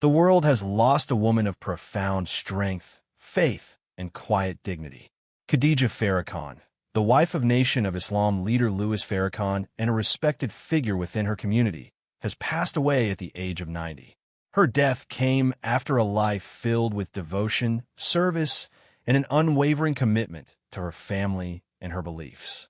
The world has lost a woman of profound strength, faith, and quiet dignity. Khadijah Farrakhan, the wife of Nation of Islam leader Louis Farrakhan and a respected figure within her community, has passed away at the age of 90. Her death came after a life filled with devotion, service, and an unwavering commitment to her family and her beliefs.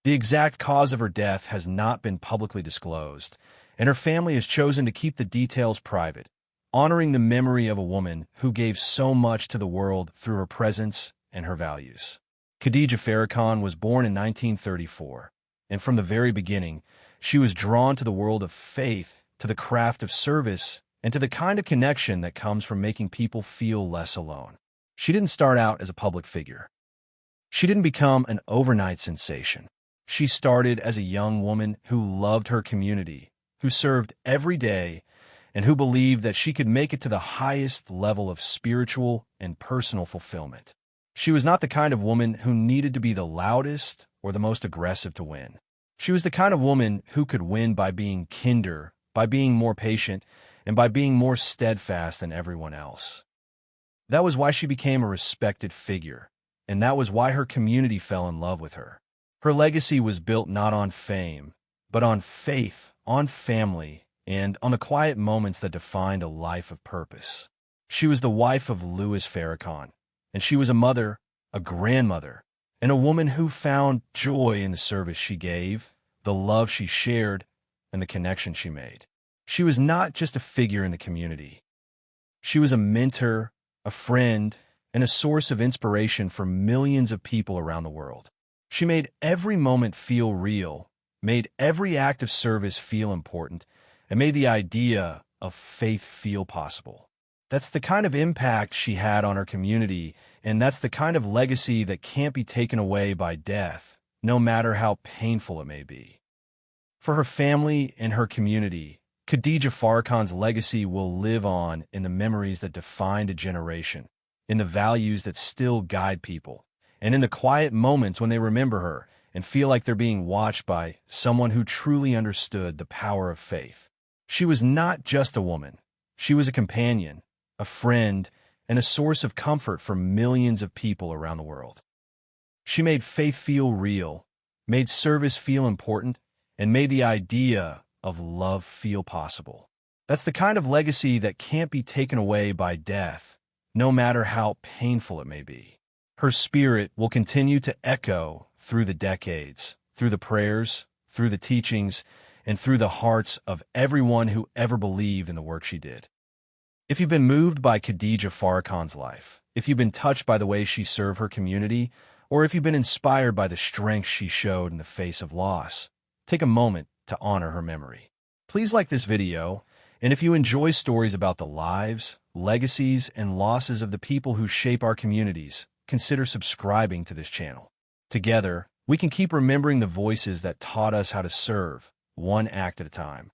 The exact cause of her death has not been publicly disclosed, and her family has chosen to keep the details private, honoring the memory of a woman who gave so much to the world through her presence and her values. Khadijah Farrakhan was born in 1934, and from the very beginning, she was drawn to the world of faith, to the craft of service, and to the kind of connection that comes from making people feel less alone. She didn't start out as a public figure. She didn't become an overnight sensation. She started as a young woman who loved her community, who served every day, and who believed that she could make it to the highest level of spiritual and personal fulfillment. She was not the kind of woman who needed to be the loudest or the most aggressive to win. She was the kind of woman who could win by being kinder, by being more patient, and by being more steadfast than everyone else. That was why she became a respected figure, and that was why her community fell in love with her. Her legacy was built not on fame, but on faith, on family, and on the quiet moments that defined a life of purpose. She was the wife of Louis Farrakhan, and she was a mother, a grandmother, and a woman who found joy in the service she gave, the love she shared, and the connection she made. She was not just a figure in the community. She was a mentor, a friend, and a source of inspiration for millions of people around the world. She made every moment feel real, made every act of service feel important, and made the idea of faith feel possible. That's the kind of impact she had on her community, and that's the kind of legacy that can't be taken away by death, no matter how painful it may be. For her family and her community, Khadijah Farrakhan's legacy will live on in the memories that defined a generation, in the values that still guide people, and in the quiet moments when they remember her and feel like they're being watched by someone who truly understood the power of faith. She was not just a woman. She was a companion, a friend, and a source of comfort for millions of people around the world. She made faith feel real, made service feel important, and made the idea of love feel possible. That's the kind of legacy that can't be taken away by death, no matter how painful it may be. Her spirit will continue to echo through the decades, through the prayers, through the teachings, and through the hearts of everyone who ever believed in the work she did. If you've been moved by Khadijah Farrakhan's life, if you've been touched by the way she served her community, or if you've been inspired by the strength she showed in the face of loss, take a moment to honor her memory. Please like this video, and if you enjoy stories about the lives, legacies, and losses of the people who shape our communities, consider subscribing to this channel. Together, we can keep remembering the voices that taught us how to serve, one act at a time.